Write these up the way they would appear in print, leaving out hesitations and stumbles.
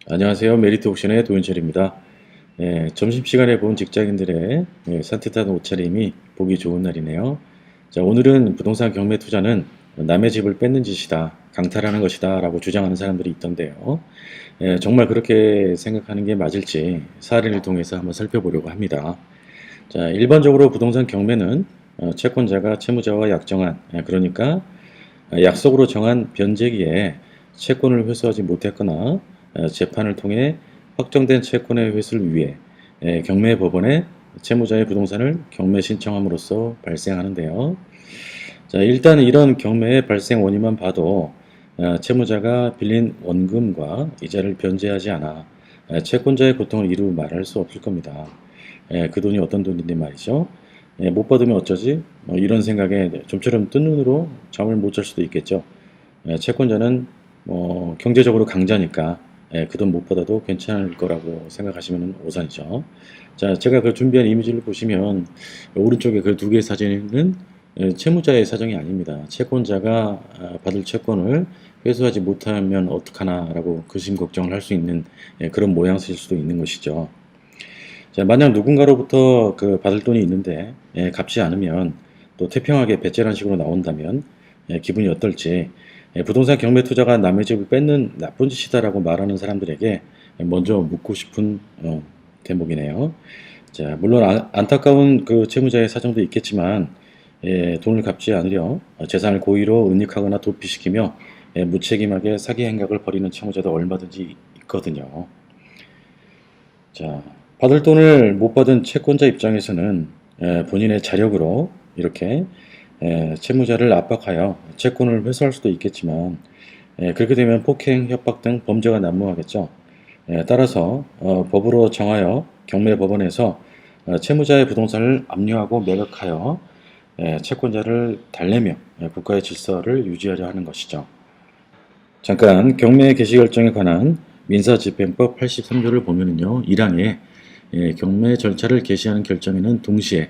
안녕하세요. 메리트 옥션의 도윤철입니다. 점심시간에 본 직장인들의 산뜻한 옷차림이 보기 좋은 날이네요. 자, 오늘은 부동산 경매 투자는 남의 집을 뺏는 짓이다, 강탈하는 것이다 라고 주장하는 사람들이 있던데요. 정말 그렇게 생각하는 게 맞을지 사례를 통해서 한번 살펴보려고 합니다. 자, 일반적으로 부동산 경매는 채권자가 채무자와 약정한, 그러니까 약속으로 정한 변제기에 채권을 회수하지 못했거나 재판을 통해 확정된 채권의 회수를 위해 경매법원에 채무자의 부동산을 경매 신청함으로써 발생하는데요. 자, 일단 이런 경매의 발생 원인만 봐도 채무자가 빌린 원금과 이자를 변제하지 않아 채권자의 고통을 이루 말할 수 없을 겁니다. 그 돈이 어떤 돈인데 말이죠. 못 받으면 어쩌지? 이런 생각에 좀처럼 뜬 눈으로 잠을 못 잘 수도 있겠죠. 채권자는 경제적으로 강자니까 그 돈 못 받아도 괜찮을 거라고 생각하시면 오산이죠. 자, 제가 그 준비한 이미지를 보시면 오른쪽에 그 두 개의 사진은 채무자의 사정이 아닙니다. 채권자가 받을 채권을 회수하지 못하면 어떡하나라고 근심 걱정을 할 수 있는 그런 모양새일 수도 있는 것이죠. 자, 만약 누군가로부터 그 받을 돈이 있는데 갚지 않으면 또 태평하게 배째라는 식으로 나온다면 기분이 어떨지 부동산 경매 투자가 남의 집을 뺏는 나쁜 짓이다라고 말하는 사람들에게 먼저 묻고 싶은 대목이네요. 자, 물론 안타까운 그 채무자의 사정도 있겠지만 돈을 갚지 않으려 재산을 고의로 은닉하거나 도피시키며 무책임하게 사기 행각을 벌이는 채무자도 얼마든지 있거든요. 자, 받을 돈을 못 받은 채권자 입장에서는 본인의 자력으로 이렇게 채무자를 압박하여 채권을 회수할 수도 있겠지만 그렇게 되면 폭행, 협박 등 범죄가 난무하겠죠. 따라서 법으로 정하여 경매법원에서 채무자의 부동산을 압류하고 매각하여 채권자를 달래며 국가의 질서를 유지하려 하는 것이죠. 잠깐 경매 개시 결정에 관한 민사집행법 83조를 보면은요, 1항에 경매 절차를 개시하는 결정에는 동시에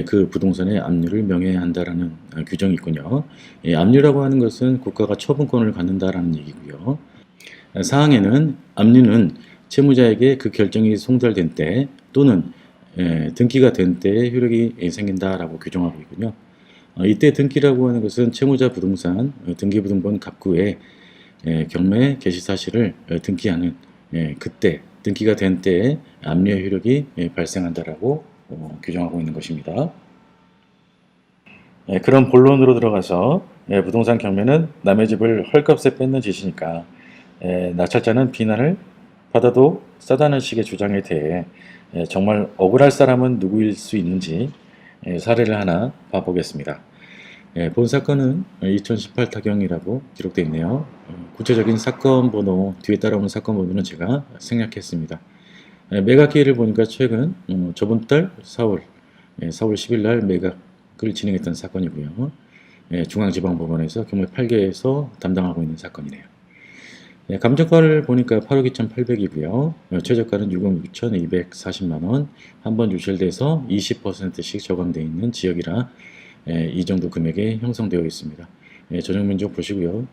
그 부동산의 압류를 명해야 한다라는 규정이 있군요. 압류라고 하는 것은 국가가 처분권을 갖는다라는 얘기고요. 사항에는 압류는 채무자에게 그 결정이 송달된 때 또는 등기가 된 때에 효력이 생긴다라고 규정하고 있군요. 이때 등기라고 하는 것은 채무자 부동산 등기부등본 갑구에 경매 개시 사실을 등기하는 그때 등기가 된 때에 압류의 효력이 발생한다라고 규정하고 있는 것입니다. 그럼 본론으로 들어가서 부동산 경매는 남의 집을 헐값에 뺏는 짓이니까 낙찰자는 비난을 받아도 싸다는 식의 주장에 대해 정말 억울할 사람은 누구일 수 있는지 사례를 하나 봐보겠습니다. 본 사건은 2018 타경이라고 기록되어 있네요. 구체적인 사건 번호, 뒤에 따라오는 사건 번호는 제가 생략했습니다. 매각 기일을 보니까 최근 저번 달 4월 10일 날 매각을 진행했던 사건이고요. 중앙지방법원에서 경매 8개에서 담당하고 있는 사건이네요. 감정가를 보니까 8억 2,800이고요. 최저가는 6억 6,240만원, 한 번 유찰돼서 20%씩 저감되어 있는 지역이라 이 정도 금액에 형성되어 있습니다. 조정 면적 보시고요.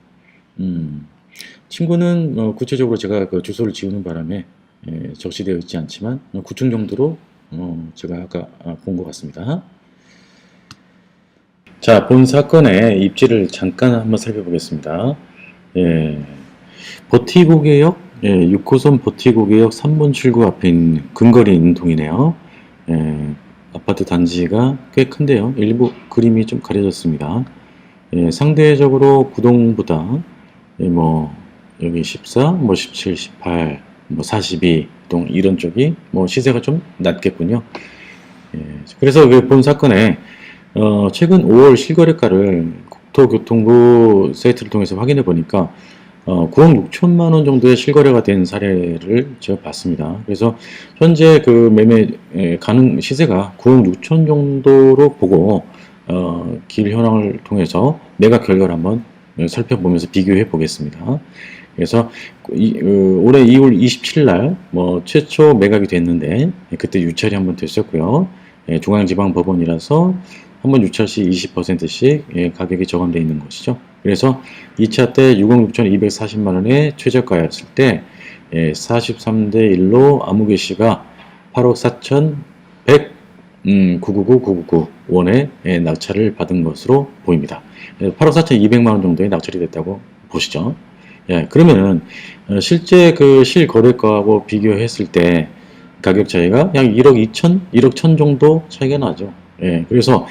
친구는 구체적으로 제가 그 주소를 지우는 바람에 적시되어 있지 않지만 9층 정도로 제가 아까 본 것 같습니다. 자, 본 사건의 입지를 잠깐 한번 살펴보겠습니다. 버티고개역 6호선 버티고개역 3번 출구 앞에 있는 근거리 있는 동이네요. 아파트 단지가 꽤 큰데요. 일부 그림이 좀 가려졌습니다. 상대적으로 구동보다 여기 14, 17, 18, 42 동 이런 쪽이 시세가 좀 낮겠군요. 그래서 그 본 사건에 최근 5월 실거래가를 국토교통부 사이트를 통해서 확인해 보니까 9억 6천만 원 정도의 실거래가 된 사례를 제가 봤습니다. 그래서 현재 그 매매 가능 시세가 9억 6천 정도로 보고 길 현황을 통해서 매각 결과를 한번 살펴보면서 비교해 보겠습니다. 그래서 올해 2월 27일 날 최초 매각이 됐는데 그때 유찰이 한번 됐었고요. 중앙지방법원이라서 한번 유찰 시 20%씩 가격이 저감되어 있는 것이죠. 그래서 2차 때 6억 6,240만 원의 최저가였을 때 43대 1로 아무개 씨가 8억 4,100 원의 낙찰을 받은 것으로 보입니다. 8억 4,200만 원 정도의 낙찰이 됐다고 보시죠. 예, 그러면은 실제 그 실거래가하고 비교했을 때 가격 차이가 약 1억 2천, 1억 1천 정도 차이가 나죠. 예, 그래서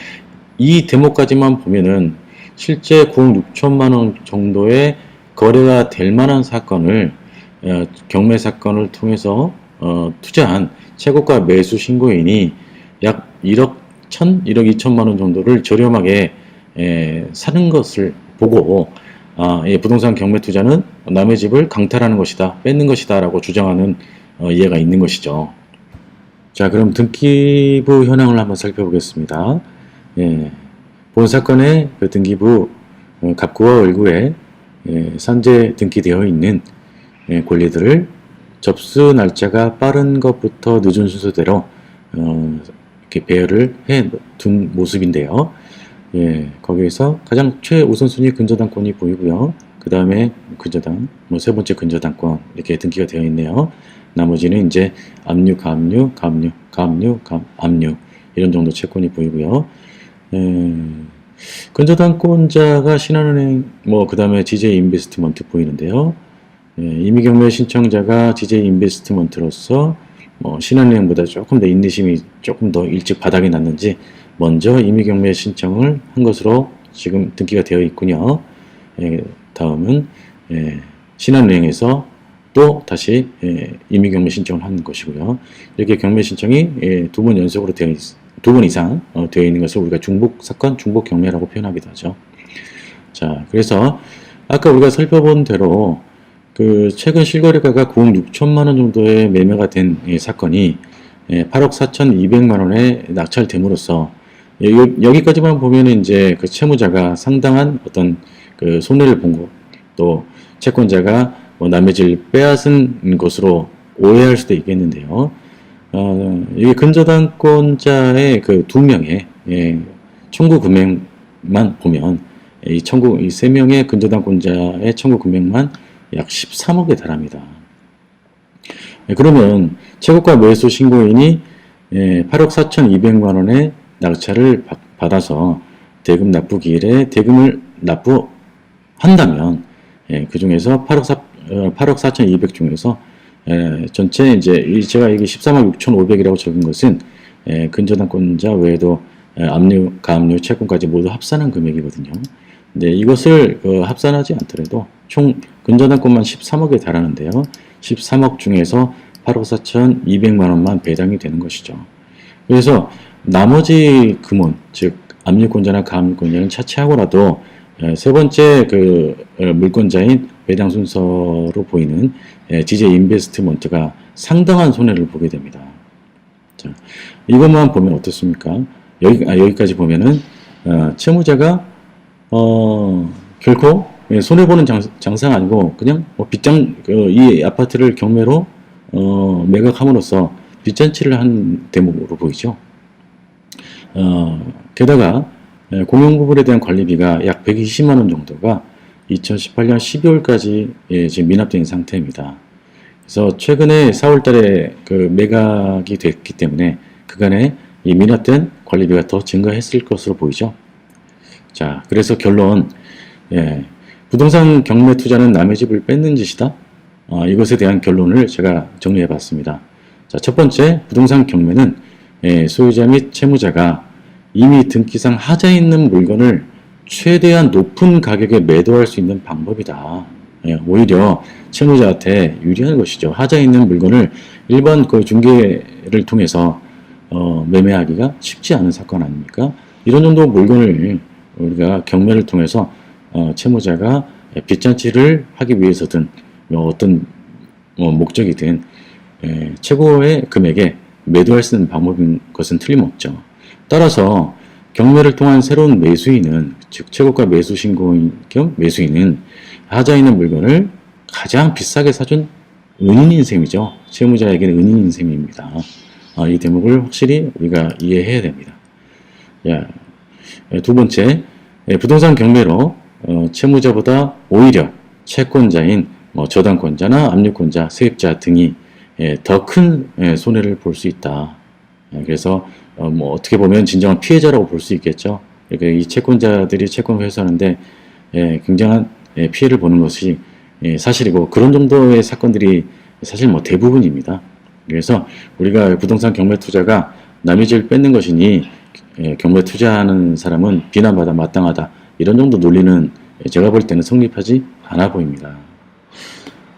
이 대목까지만 보면은 실제 9억 6천만 원 정도의 거래가 될 만한 사건을 경매 사건을 통해서 투자한 최고가 매수 신고인이 약 1억 1천, 1억 2천만 원 정도를 저렴하게 사는 것을 보고 부동산 경매 투자는 남의 집을 강탈하는 것이다, 뺏는 것이다 라고 주장하는 이해가 있는 것이죠. 자, 그럼 등기부 현황을 한번 살펴보겠습니다. 예, 본 사건의 그 등기부 갑구와 을구에 산재 등기되어 있는 권리들을 접수 날짜가 빠른 것부터 늦은 순서대로 이렇게 배열을 해 둔 모습인데요. 예, 거기에서 가장 최우선순위 근저당권이 보이고요. 그 다음에 근저당, 세 번째 근저당권 이렇게 등기가 되어 있네요. 나머지는 이제 압류, 가압류, 가압류, 가압류, 압류 이런 정도 채권이 보이고요. 근저당권자가 신한은행, 그 다음에 GJ 인베스트먼트 보이는데요. 임의경매 신청자가 GJ 인베스트먼트로서 신한은행보다 조금 더 인내심이 조금 더 일찍 바닥이 났는지 먼저 임의경매 신청을 한 것으로 지금 등기가 되어 있군요. 다음은 신한은행에서 또 다시 임의경매 신청을 한 것이고요. 이렇게 경매 신청이 2번 연속으로 되어 있습니다. 2번 이상 되어 있는 것을 우리가 중복 사건, 중복 경매라고 표현하기도 하죠. 자, 그래서 아까 우리가 살펴본 대로 그 최근 실거래가가 9억 6천만 원 정도의 매매가 된 사건이 8억 4,200만 원에 낙찰됨으로써 여기까지만 보면 이제 그 채무자가 상당한 어떤 그 손해를 본 것, 또 채권자가 남의 질 빼앗은 것으로 오해할 수도 있겠는데요. 이게 근저당권자의 그 2명의 청구 금액만 보면 이 3명의 근저당권자의 청구 금액만 약 13억에 달합니다. 그러면 최고가 매수 신고인이 8억 4,200만 원의 낙찰을 받아서 대금 납부 기일에 대금을 납부한다면 그 중에서 8억 4,200 중에서 전체 이제 제가 이게 13억 6,500이라고 적은 것은 근저당권자 외에도 압류, 가압류, 채권까지 모두 합산한 금액이거든요. 근데 이것을 합산하지 않더라도 총 근저당권만 13억에 달하는데요. 13억 중에서 8억 4,200만 원만 배당이 되는 것이죠. 그래서 나머지 금원, 즉 압류권자나 가압류권자는 차치하고라도 세 번째 그 물권자인 배당 순서로 보이는 GJ 인베스트먼트가 상당한 손해를 보게 됩니다. 자, 이것만 보면 어떻습니까? 여기까지 보면은 채무자가 결코 손해보는 장사가 아니고 그냥 이 아파트를 경매로 매각함으로써 빚잔치를 한 대목으로 보이죠. 게다가 공용부분에 대한 관리비가 약 120만 원 정도가 2018년 12월까지 지금 미납된 상태입니다. 그래서 최근에 4월 달에 그 매각이 됐기 때문에 그간에 이 미납된 관리비가 더 증가했을 것으로 보이죠. 자, 그래서 결론, 부동산 경매 투자는 남의 집을 뺏는 짓이다. 이것에 대한 결론을 제가 정리해 봤습니다. 자, 첫 번째, 부동산 경매는 소유자 및 채무자가 이미 등기상 하자 있는 물건을 최대한 높은 가격에 매도할 수 있는 방법이다. 오히려 채무자한테 유리한 것이죠. 하자 있는 물건을 일반 그 중개를 통해서 매매하기가 쉽지 않은 사건 아닙니까? 이런 정도 물건을 우리가 경매를 통해서 채무자가 빚잔치를 하기 위해서든 어떤 목적이든 최고의 금액에 매도할 수 있는 방법인 것은 틀림없죠. 따라서 경매를 통한 새로운 매수인은, 즉 최고가 매수 신고인 겸 매수인은 하자 있는 물건을 가장 비싸게 사준 은인인 셈이죠. 채무자에게는 은인인 셈입니다. 이 대목을 확실히 우리가 이해해야 됩니다. 두 번째, 부동산 경매로 채무자보다 오히려 채권자인 뭐 저당권자나 압류권자, 세입자 등이 더 큰 손해를 볼 수 있다. 그래서 뭐 어떻게 보면 진정한 피해자라고 볼 수 있겠죠. 그러니까 이 채권자들이 채권을 회수하는데 굉장한 피해를 보는 것이 사실이고, 그런 정도의 사건들이 사실 뭐 대부분입니다. 그래서 우리가 부동산 경매 투자가 남의 집을 뺏는 것이니 경매 투자하는 사람은 비난받아 마땅하다, 이런 정도 논리는 제가 볼 때는 성립하지 않아 보입니다.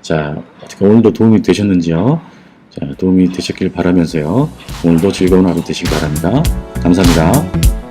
자, 어떻게 오늘도 도움이 되셨는지요? 자, 도움이 되셨길 바라면서요. 오늘도 즐거운 하루 되시기 바랍니다. 감사합니다.